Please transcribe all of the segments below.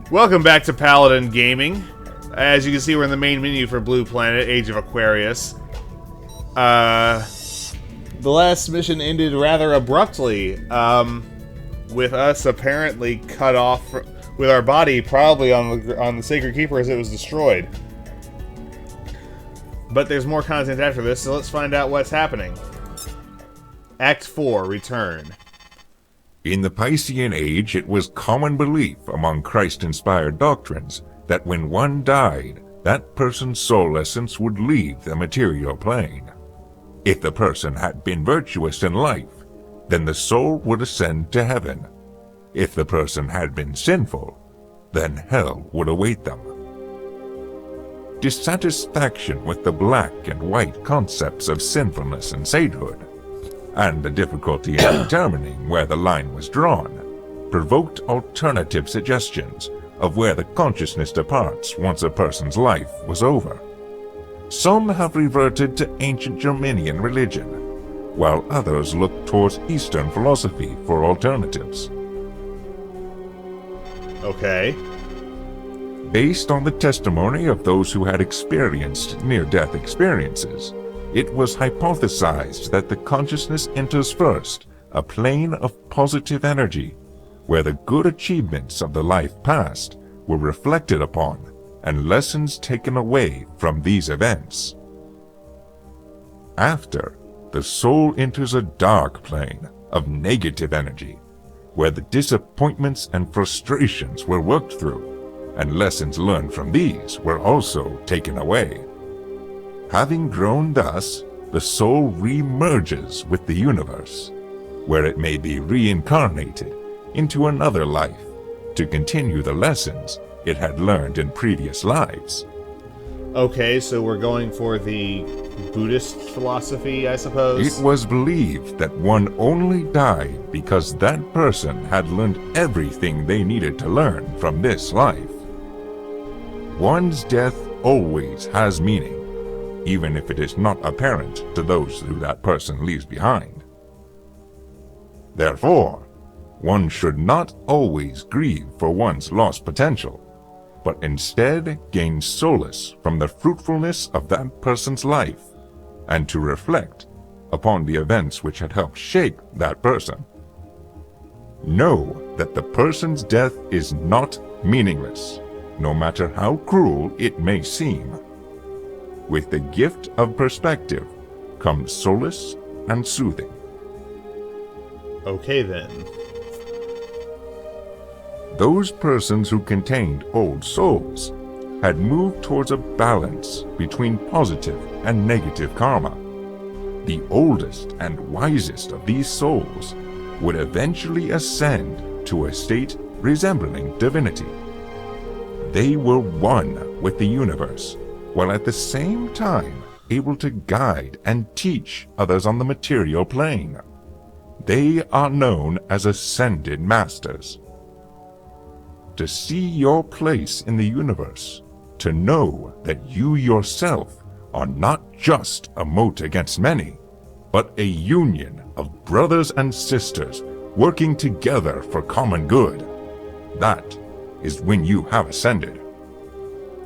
Welcome back to Paladin Gaming. As you can see, we're in the main menu for Blue Planet, Age of Aquarius. The last mission ended rather abruptly, with us apparently cut off with our body, probably on the Sacred Keeper as it was destroyed. But there's more content after this, so let's find out what's happening. Act 4, Return. In the Piscean Age, it was common belief among Christ-inspired doctrines that when one died, that person's soul essence would leave the material plane. If the person had been virtuous in life, then the soul would ascend to heaven. If the person had been sinful, then hell would await them. Dissatisfaction with the black and white concepts of sinfulness and sainthood, and the difficulty in determining where the line was drawn, provoked alternative suggestions of where the consciousness departs once a person's life was over. Some have reverted to ancient Germanian religion, while others look towards Eastern philosophy for alternatives. Okay. Based on the testimony of those who had experienced near-death experiences, it was hypothesized that the consciousness enters first a plane of positive energy, where the good achievements of the life past were reflected upon and lessons taken away from these events. After, the soul enters a dark plane of negative energy, where the disappointments and frustrations were worked through, and lessons learned from these were also taken away. Having grown thus, the soul re-merges with the universe, where it may be reincarnated into another life to continue the lessons it had learned in previous lives. Okay, so we're going for the Buddhist philosophy, I suppose? It was believed that one only died because that person had learned everything they needed to learn from this life. One's death always has meaning, even if it is not apparent to those who that person leaves behind. Therefore, one should not always grieve for one's lost potential, but instead gain solace from the fruitfulness of that person's life, and to reflect upon the events which had helped shape that person. Know that the person's death is not meaningless, no matter how cruel it may seem. With the gift of perspective comes solace and soothing. Okay then. Those persons who contained old souls had moved towards a balance between positive and negative karma. The oldest and wisest of these souls would eventually ascend to a state resembling divinity. They were one with the universe, while at the same time able to guide and teach others on the material plane. They are known as Ascended Masters. To see your place in the universe, to know that you yourself are not just a mote against many, but a union of brothers and sisters working together for common good. That is when you have ascended.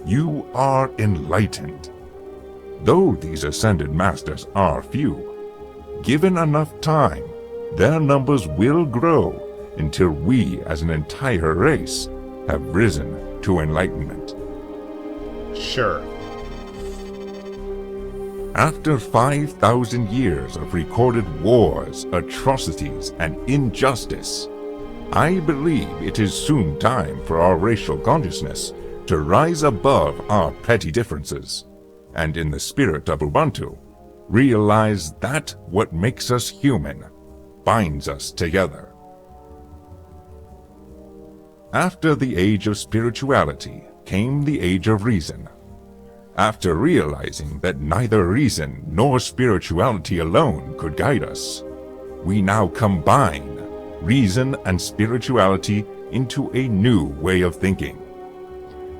You are enlightened. Though these Ascended Masters are few, given enough time, their numbers will grow until we as an entire race have risen to enlightenment. Sure. After 5,000 years of recorded wars, atrocities, and injustice, I believe it is soon time for our racial consciousness to rise above our petty differences, and in the spirit of Ubuntu, realize that what makes us human binds us together. After the age of spirituality came the age of reason. After realizing that neither reason nor spirituality alone could guide us, we now combine reason and spirituality into a new way of thinking.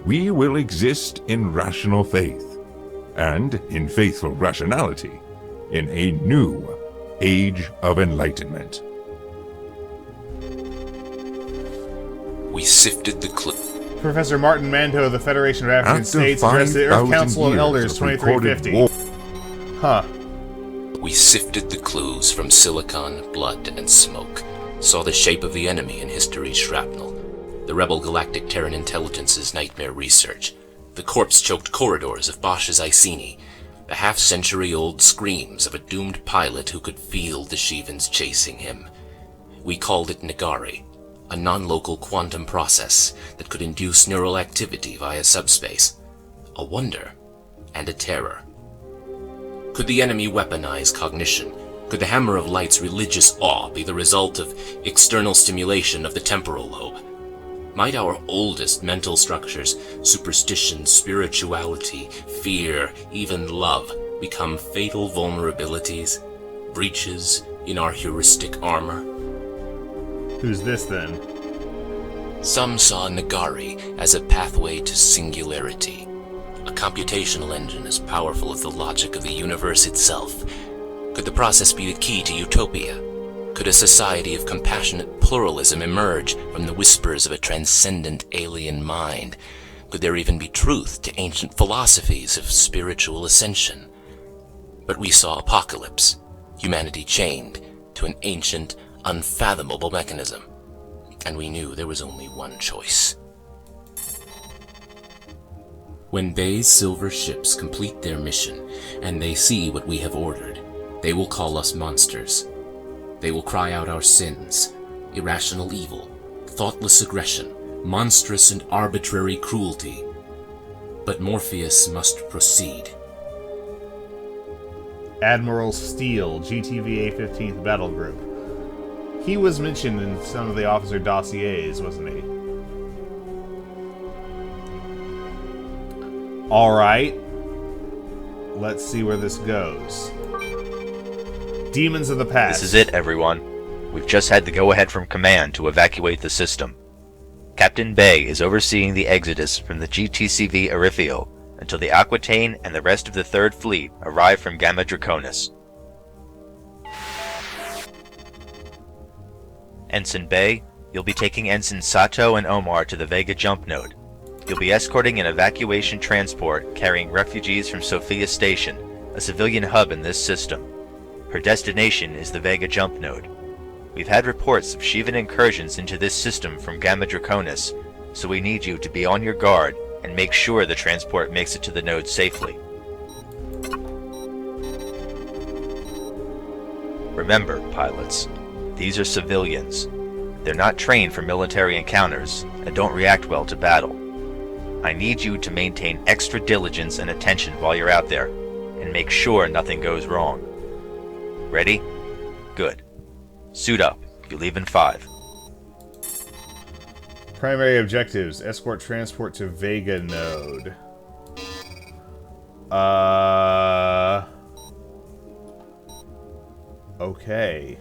We will exist in rational faith, and in faithful rationality, in a new age of enlightenment. We sifted the clue. Professor Martin Manto of the Federation of African After States addressed the Earth 5,000 Council of years Elders of 2350. recorded Huh. We sifted the clues from silicon, blood, and smoke. Saw the shape of the enemy in history's shrapnel. The rebel Galactic Terran Intelligence's nightmare research. The corpse-choked corridors of Bosch's Iceni. The half-century-old screams of a doomed pilot who could feel the Shivans chasing him. We called it Nagari, a non-local quantum process that could induce neural activity via subspace. A wonder and a terror. Could the enemy weaponize cognition? Could the Hammer of Light's religious awe be the result of external stimulation of the temporal lobe? Might our oldest mental structures, superstition, spirituality, fear, even love, become fatal vulnerabilities? Breaches in our heuristic armor? Who's this then? Some saw Nagari as a pathway to singularity. A computational engine as powerful as the logic of the universe itself. Could the process be the key to utopia? Could a society of compassionate pluralism emerge from the whispers of a transcendent alien mind? Could there even be truth to ancient philosophies of spiritual ascension? But we saw apocalypse, humanity chained to an ancient, unfathomable mechanism. And we knew there was only one choice. When Bei's silver ships complete their mission, and they see what we have ordered, they will call us monsters. They will cry out our sins, irrational evil, thoughtless aggression, monstrous and arbitrary cruelty. But Morpheus must proceed. Admiral Steele, GTVA 15th Battle Group. He was mentioned in some of the officer dossiers, wasn't he? Alright. Let's see where this goes. Demons of the Past. This is it, everyone. We've just had the go-ahead from Command to evacuate the system. Captain Bei is overseeing the exodus from the GTCV Arifio until the Aquitaine and the rest of the Third Fleet arrive from Gamma Draconis. Ensign Bei, you'll be taking Ensign Sato and Omar to the Vega jump node. You'll be escorting an evacuation transport carrying refugees from Sophia Station, a civilian hub in this system. Her destination is the Vega jump node. We've had reports of Shivan incursions into this system from Gamma Draconis, so we need you to be on your guard and make sure the transport makes it to the node safely. Remember, pilots, these are civilians. They're not trained for military encounters and don't react well to battle. I need you to maintain extra diligence and attention while you're out there, and make sure nothing goes wrong. Ready? Good. Suit up. You leave in 5. Primary objectives. Escort transport to Vega node. Okay.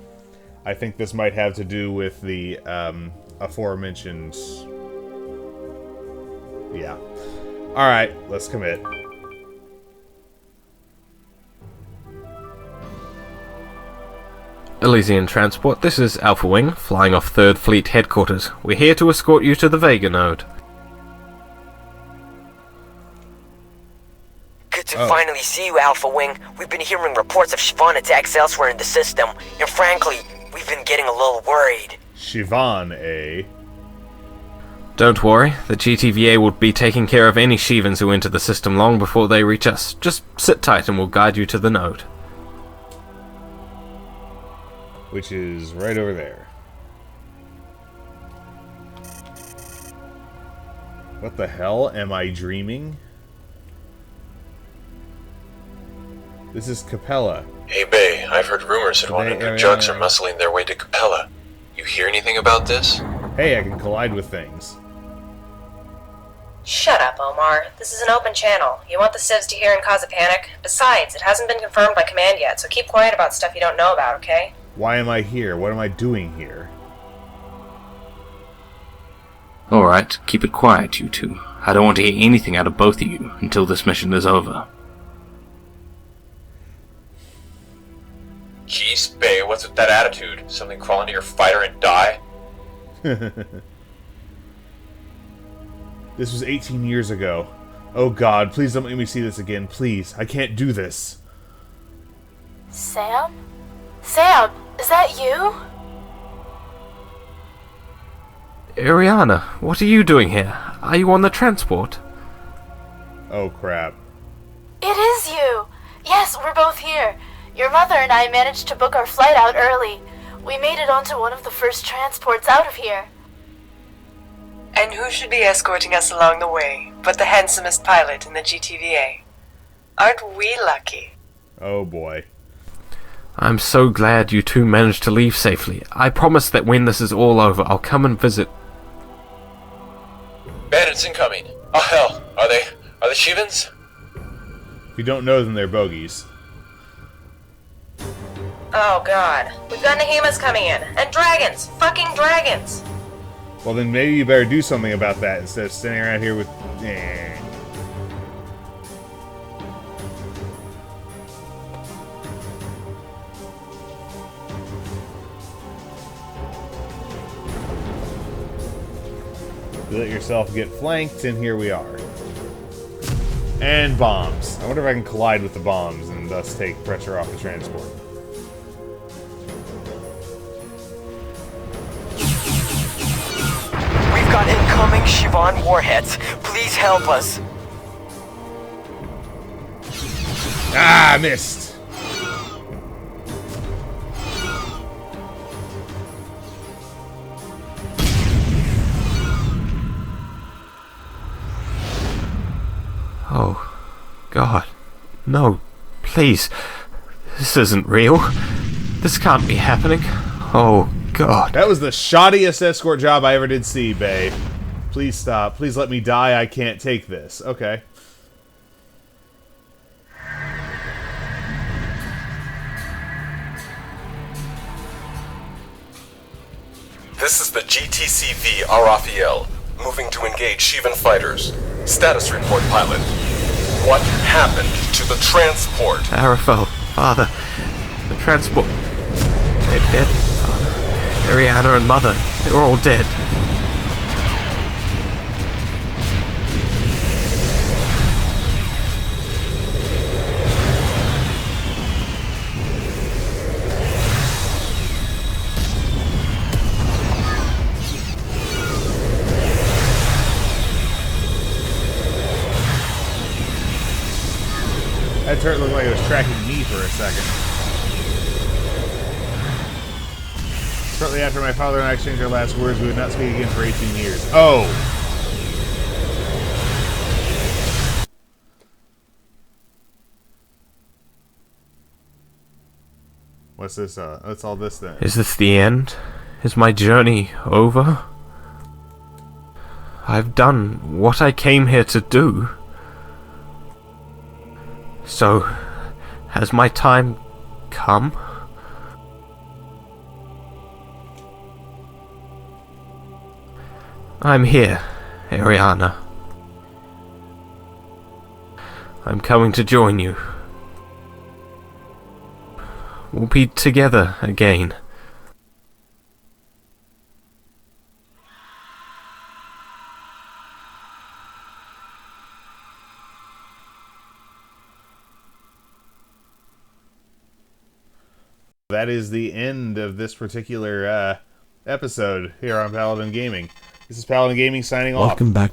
I think this might have to do with the, aforementioned... Yeah. Alright, let's commit. Elysian Transport, this is Alpha Wing, flying off 3rd Fleet Headquarters. We're here to escort you to the Vega node. Good to finally see you, Alpha Wing. We've been hearing reports of Shivan attacks elsewhere in the system, and frankly, we've been getting a little worried. Shivan, eh? Don't worry, the GTVA will be taking care of any Shivans who enter the system long before they reach us. Just sit tight and we'll guide you to the node. Which is right over there. What the hell? Am I dreaming? This is Capella. Hey, Bei, I've heard rumors that one of your jugs are muscling their way to Capella. You hear anything about this? Hey, I can collide with things. Shut up, Omar. This is an open channel. You want the civs to hear and cause a panic? Besides, it hasn't been confirmed by Command yet, so keep quiet about stuff you don't know about, okay? Why am I here? What am I doing here? Alright, keep it quiet, you two. I don't want to hear anything out of both of you until this mission is over. Jeez, Bei, what's with that attitude? Something crawl into your fighter and die? This was 18 years ago. Oh God, please don't make me see this again. Please, I can't do this. Sam? Sam, is that you? Ariana, what are you doing here? Are you on the transport? Oh crap. It is you! Yes, we're both here. Your mother and I managed to book our flight out early. We made it onto one of the first transports out of here. And who should be escorting us along the way but the handsomest pilot in the GTVA? Aren't we lucky? Oh boy. I'm so glad you two managed to leave safely. I promise that when this is all over, I'll come and visit. Bandits incoming. Oh hell, are they Shivans? If you don't know them, they're bogies. Oh god. We've got Nahimas coming in. And dragons! Fucking dragons! Well then maybe you better do something about that instead of standing around here with... You let yourself get flanked, and here we are. And bombs. I wonder if I can collide with the bombs and thus take pressure off the transport. We've got incoming Shivan warheads. Please help us. Ah, missed! Oh, God. No, please. This isn't real. This can't be happening. Oh, God. That was the shoddiest escort job I ever did see, Bei. Please stop. Please let me die. I can't take this. Okay. This is the GTCV Raphael, moving to engage Shivan fighters. Status report, pilot. What happened to the transport? Arafel, Father, the transport. They're dead, Father. Ariana and Mother, they're all dead. That turret looked like it was tracking me for a second. Shortly after my father and I exchanged our last words, we would not speak again for 18 years. Oh! What's this, what's all this then? Is this the end? Is my journey over? I've done what I came here to do. So, has my time come? I'm here, Ariana. I'm coming to join you. We'll be together again. That is the end of this particular episode here on Paladin Gaming. This is Paladin Gaming signing off. Welcome back.